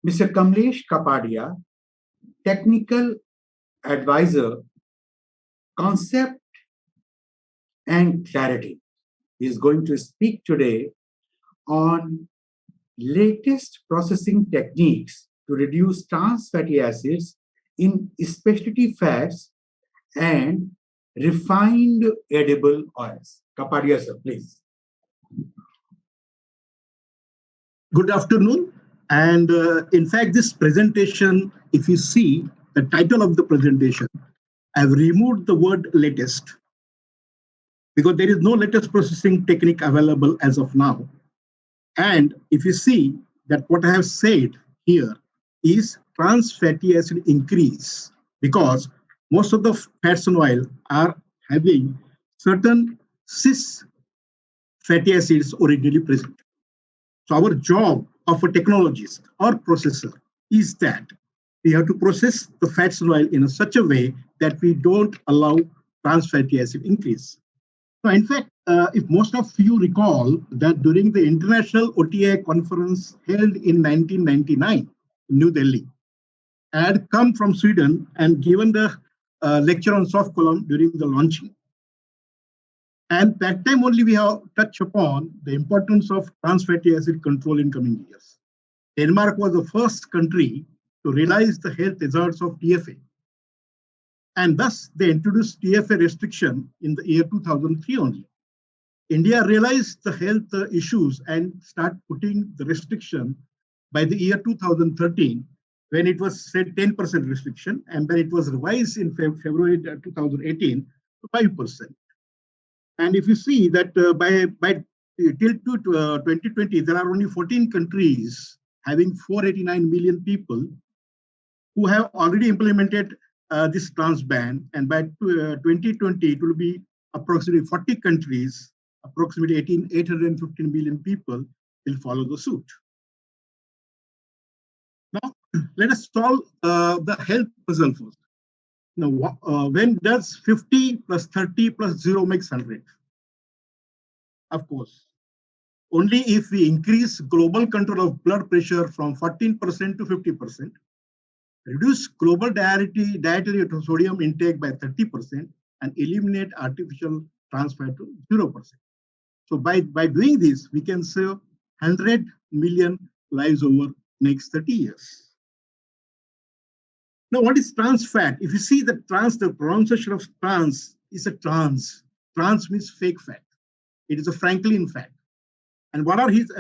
Mr. Kamalesh Kapadia, Technical Advisor, Concept and Clarity, is going to speak today on latest processing techniques to reduce trans fatty acids in specialty fats and refined edible oils. Kapadia sir, please. Good afternoon. And in fact, this presentation, if you see the title of the presentation, I've removed the word latest because there is no latest processing technique available as of now. And if you see that what I have said here is trans fatty acid increase because most of the fats and oil are having certain cis fatty acids originally present. So our job of a technologist or processor is that we have to process the fats and oil in such a way that we don't allow trans fatty acid increase. So in fact, if most of you recall that during the International OTI conference held in 1999 in New Delhi, I had come from Sweden and given the lecture on soft column during the launching. And that time only we have touched upon the importance of trans fatty acid control in coming years. Denmark was the first country to realize the health hazards of TFA. And thus they introduced TFA restriction in the year 2003 only. India realized the health issues and started putting the restriction by the year 2013 when it was said 10% restriction, and then it was revised in February 2018 to 5%. And if you see that by till 2020, there are only 14 countries having 489 million people who have already implemented this trans ban. And by 2020, it will be approximately 40 countries, approximately 815 million people will follow the suit. Now, let us solve the health puzzle first. Now, when does 50 plus 30 plus 0 makes 100? Of course, only if we increase global control of blood pressure from 14% to 50%, reduce global dietary sodium intake by 30%, and eliminate artificial trans fat to 0%. So by doing this, we can save 100 million lives over next 30 years. Now, what is trans fat? If you see the pronunciation of trans is a trans. Trans means fake fat. It is a Franklin fat. And what are his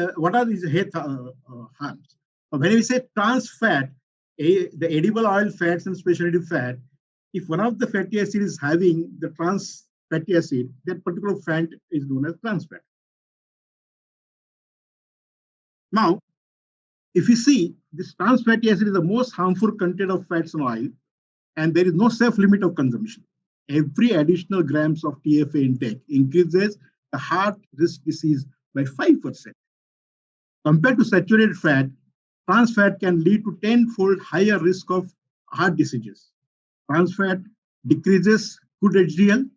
harms? When we say trans fat, the edible oil fats and specialty fat, if one of the fatty acid is having the trans fatty acid, that particular fat is known as trans fat. Now, if you see, this trans fatty acid is the most harmful content of fats and oil, and there is no safe limit of consumption. Every additional grams of TFA intake increases the heart risk disease by 5%. Compared to saturated fat, trans fat can lead to 10-fold higher risk of heart diseases. Trans fat decreases good HDL,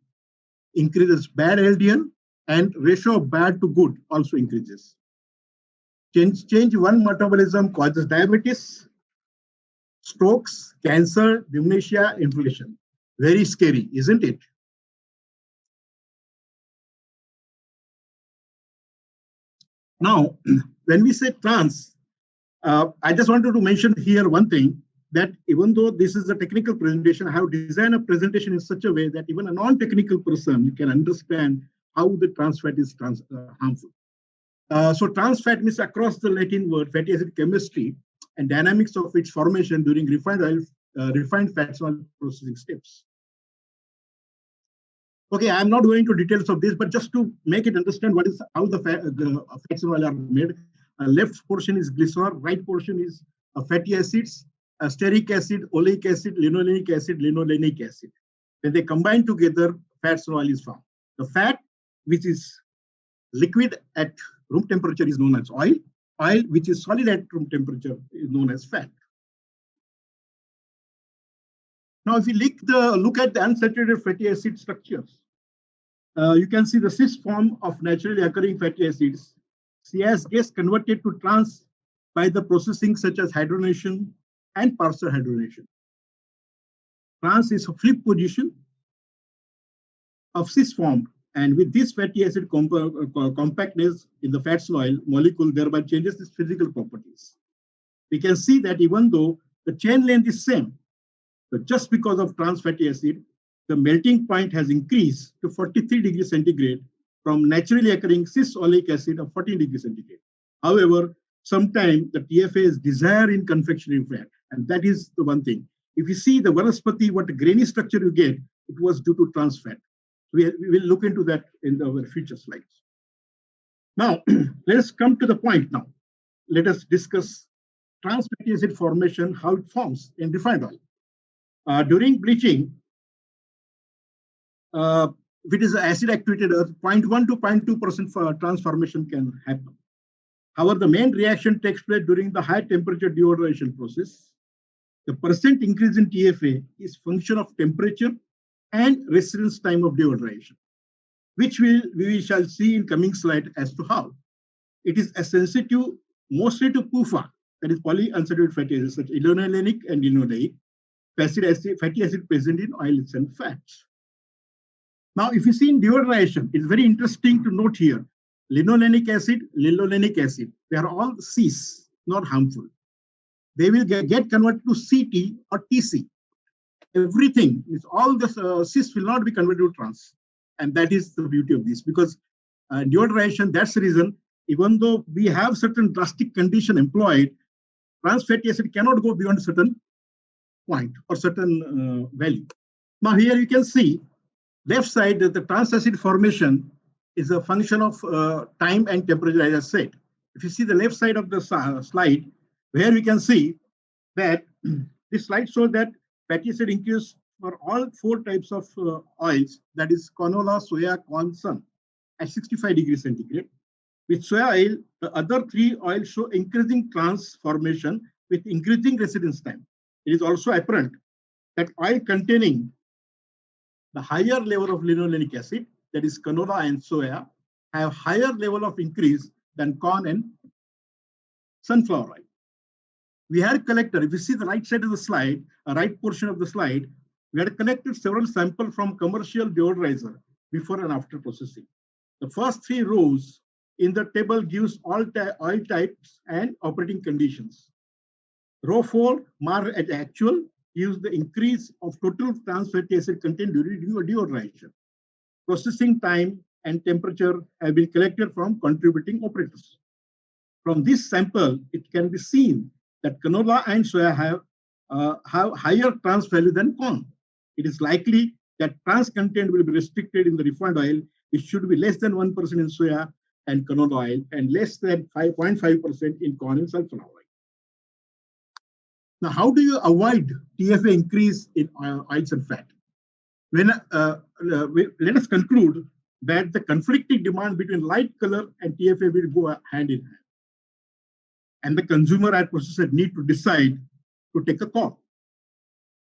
increases bad LDL, and ratio of bad to good also increases. Change one metabolism causes diabetes, strokes, cancer, dementia, inflammation. Very scary, isn't it? Now, when we say trans, I just wanted to mention here one thing, that even though this is a technical presentation, I have designed a presentation in such a way that even a non-technical person can understand how the trans fat is harmful. So trans fat means across the Latin word fatty acid chemistry and dynamics of its formation during refined fats oil processing steps. Okay, I'm not going into details of this, but just to make it understand how the fats and oil are made. Left portion is glycerol, right portion is fatty acids, stearic acid, oleic acid, linolenic acid. When they combine together, fats and oil is formed. The fat, which is liquid at room temperature, is known as oil. Oil, which is solid at room temperature, is known as fat. Now, if you look at the unsaturated fatty acid structures, you can see the cis form of naturally occurring fatty acids. CS gets converted to trans by the processing such as hydrogenation and partial hydrogenation. Trans is a flip position of cis formed, and with this fatty acid compactness in the fat oil molecule thereby changes its physical properties. We can see that even though the chain length is same, but just because of trans fatty acid, the melting point has increased to 43 degrees centigrade from naturally occurring cis oleic acid of 14 degrees centigrade. However, sometimes the TFA is desired in confectionery fat, and that is the one thing. If you see the vanaspati, what grainy structure you get, it was due to trans fat. We will look into that in our future slides. Now, let us come to the point now. Let us discuss trans fatty acid formation, how it forms in refined oil. During bleaching, if it is acid activated earth, 0.1 to 0.2% for transformation can happen. However, the main reaction takes place during the high temperature deodorization process. The percent increase in TFA is function of temperature and residence time of deodorization, which we shall see in coming slide as to how. It is sensitive mostly to PUFA, that is polyunsaturated fatty acids, such as linoleic and linoleic fatty acid present in oils and fats. Now, if you see in deodorization, it's very interesting to note here, linoleic acid, they are all cis, not harmful. They will get converted to CT or TC. Everything, all the cis will not be converted to trans. And that is the beauty of this, because deodorization, that's the reason, even though we have certain drastic condition employed, trans fatty acid cannot go beyond a certain point or certain value. Now here you can see, left side, the trans acid formation is a function of time and temperature, as I said. If you see the left side of the slide, where we can see that this slide shows that fatty acid increase for all 4 types of oils, that is canola, soya, corn, sun, at 65 degrees centigrade. With soya oil, the other 3 oils show increasing transformation with increasing residence time. It is also apparent that oil containing the higher level of linoleic acid, that is canola and soya, have higher level of increase than corn and sunflower oil. We had collected, if you see the right side of the slide, right portion of the slide, we had collected several samples from commercial deodorizer before and after processing. The first 3 rows in the table gives all oil types and operating conditions. Row 4, marked at actual, gives the increase of total trans fatty acid content during deodorization. Processing time and temperature have been collected from contributing operators. From this sample, it can be seen that canola and soya have higher trans value than corn. It is likely that trans content will be restricted in the refined oil, which should be less than 1% in soya and canola oil and less than 5.5% in corn and sunflower oil. Now, how do you avoid TFA increase in oils and fat? Let us conclude that the conflicting demand between light color and TFA will go hand in hand. And the consumer and processor need to decide to take a call.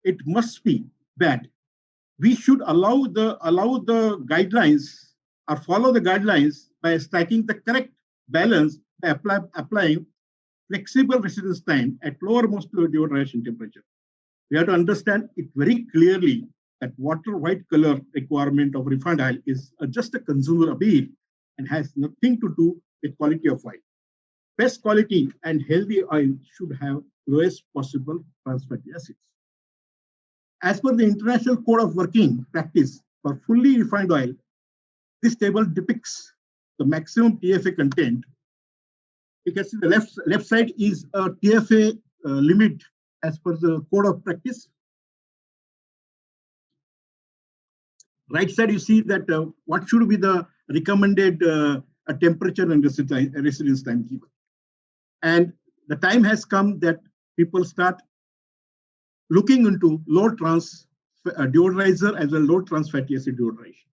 It must be that we should allow the guidelines or follow the guidelines by striking the correct balance by applying flexible residence time at lower molecular deodorization temperature. We have to understand it very clearly that water white color requirement of refined oil is just a consumer appeal and has nothing to do with quality of oil. Best quality and healthy oil should have lowest possible trans fatty acids. As per the International Code of Working Practice for fully refined oil, this table depicts the maximum TFA content. You can see the left side is a TFA limit as per the Code of Practice. Right side, you see that what should be the recommended temperature and residence time given. And the time has come that people start looking into low trans deodorizer as well as low trans fatty acid deodorization.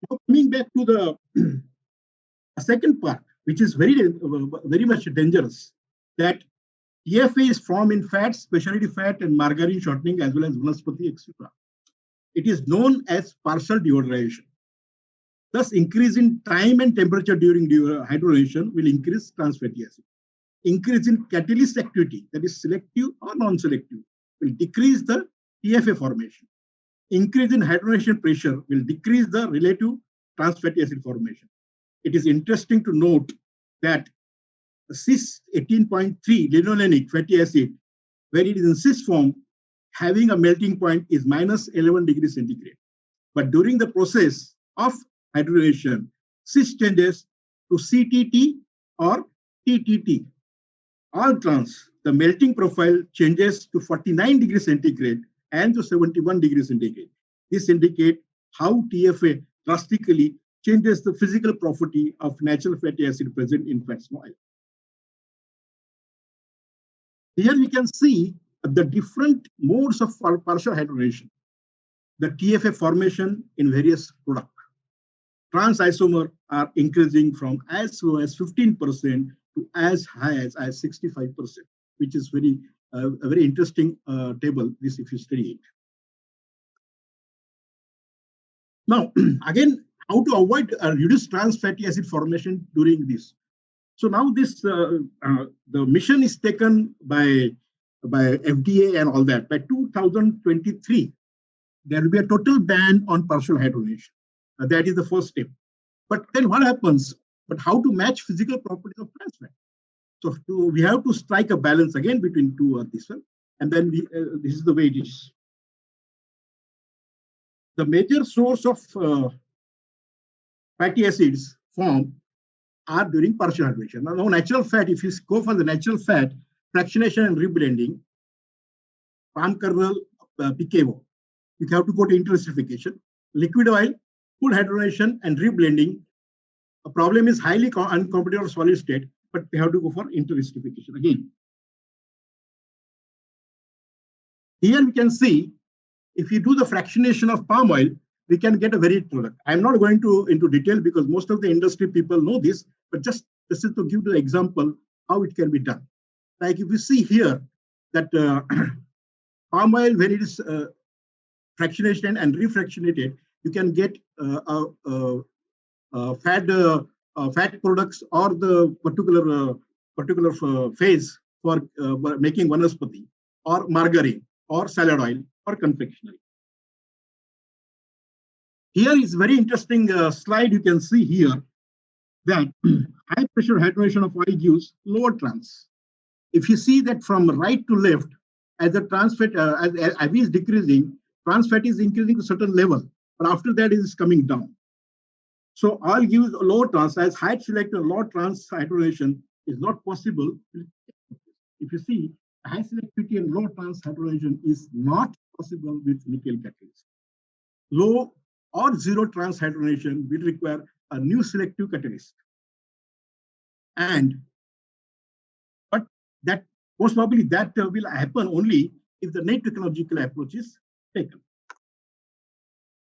Now, coming back to the second part, which is very much dangerous, that TFA is formed in fats, specialty fat, and margarine shortening as well as vanaspati, etc. It is known as partial deodorization. Thus, increase in time and temperature during hydrogenation will increase trans fatty acid. Increase in catalyst activity, that is selective or non-selective, will decrease the TFA formation. Increase in hydrogenation pressure will decrease the relative trans fatty acid formation. It is interesting to note that cis 18.3 linolenic fatty acid, where it is in cis form, having a melting point is minus 11 degrees centigrade. But during the process of hydrogenation, cis changes to CTT or TTT. All trans, the melting profile changes to 49 degrees centigrade and to 71 degrees centigrade. This indicates how TFA drastically changes the physical property of natural fatty acid present in fats and oil. Here we can see the different modes of partial hydrogenation, the TFA formation in various products. Trans isomer are increasing from as low as 15% to as high as 65%, which is a very interesting table, this if you study it. Now, again, how to avoid reduced trans fatty acid formation during this. So now this the mission is taken by FDA and all that. By 2023, there will be a total ban on partial hydrogenation. That is the first step. But then what happens? But how to match physical properties of trans fat? So we have to strike a balance again between two or this one, and then this is the way it is. The major source of fatty acids formed are during partial hydrogenation. Now, natural fat, if you go for the natural fat, fractionation and reblending, palm kernel, PKO, you have to go to interesterification. Liquid oil, full hydrogenation and reblending. A problem is highly uncompetitive or solid state, but we have to go for interesterification again. Here we can see, if you do the fractionation of palm oil, we can get a varied product. I'm not going into detail because most of the industry people know this, but just this is to give the example how it can be done. Like if you see here that palm oil, when it is fractionated and refractionated, you can get fat products or the particular phase for making vanaspati or margarine or salad oil or confectionery. Here is very interesting slide you can see here that high pressure hydrogenation of oil gives lower trans. If you see that from right to left, as the trans fat as AB is decreasing, trans fat is increasing to a certain level, but after that it is coming down. So oil gives low trans, as high selective low trans hydrogenation is not possible. If you see, high selectivity and low trans hydrogenation is not possible with nickel catalyst. Low or zero trans hydrogenation will require a new selective catalyst. But that most probably that will happen only if the net technological approach is taken.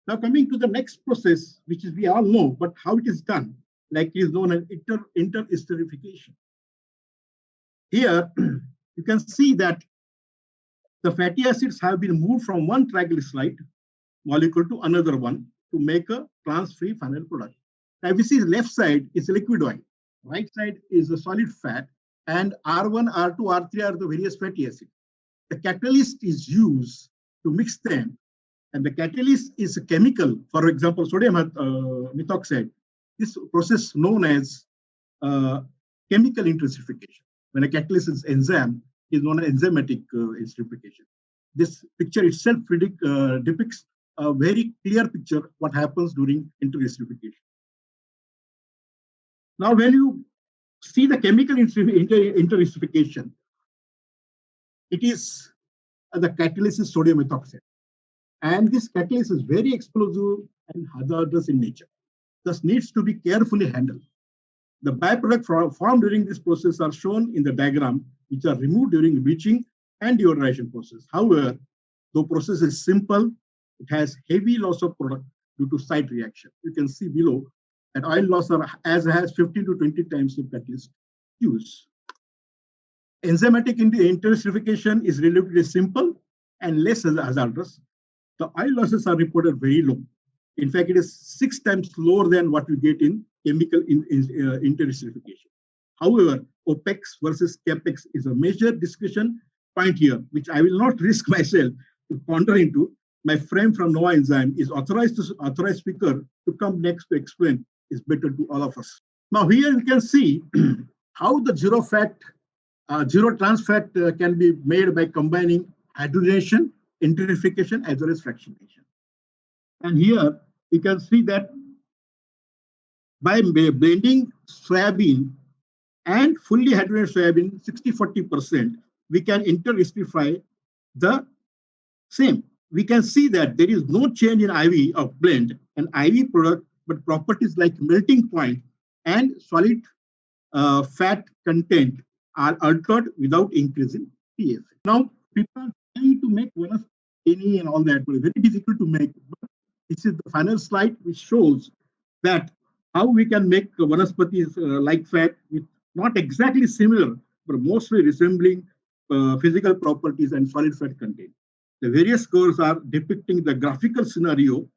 Now coming to the next process, which is we all know, but how it is done, like it is known as INTERESTERIFICATIon. Here you can see that the fatty acids have been moved from one triglyceride molecule to another one to make a trans-free final product. Now if you see the left side is liquid oil, right side is a solid fat, and R1, R2, R3 are the various fatty acids. The catalyst is used to mix them, and the catalyst is a chemical, for example, sodium methoxide. This process known as chemical intensification. When a catalyst is enzyme, is known as enzymatic esterification. This picture itself depicts a very clear picture what happens during interesterification. Now, when you see the chemical interesterification, it is the catalyst is sodium methoxide. And this catalyst is very explosive and hazardous in nature, thus needs to be carefully handled. The byproducts formed during this process are shown in the diagram, which are removed during bleaching and deodorization process. However, the process is simple, it has heavy loss of product due to side reaction. You can see below that oil loss are as has 15 to 20 times the catalyst use. Enzymatic interesterification is relatively simple and less hazardous. The oil losses are reported very low. In fact, it is 6 times lower than what we get in chemical interesterification. However, OPEX versus CAPEX is a major discussion point here, which I will not risk myself to ponder into. My friend from Nova Enzyme is authorized speaker to come next to explain. Is better to all of us. Now here you can see how the zero trans fat can be made by combining hydrogenation, enterification, as well as fractionation. And here you can see that by blending soybean and fully hydrogenated soybean 60-40%, we can enteresterify the same. We can see that there is no change in IV of blend and IV product, but properties like melting point and solid fat content are altered without increasing pH. Now, people are trying to make one of any and all that, but it's very difficult to make. But this is the final slide, which shows that how we can make vanaspati like fat with not exactly similar, but mostly resembling physical properties and solid fat content. The various curves are depicting the graphical scenario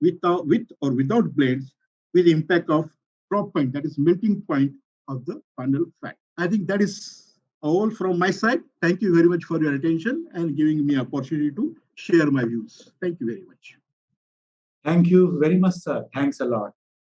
with or without blends with impact of drop point, that is melting point of the final fat. I think that is all from my side. Thank you very much for your attention and giving me opportunity to share my views. Thank you very much. Thank you very much, sir. Thanks a lot.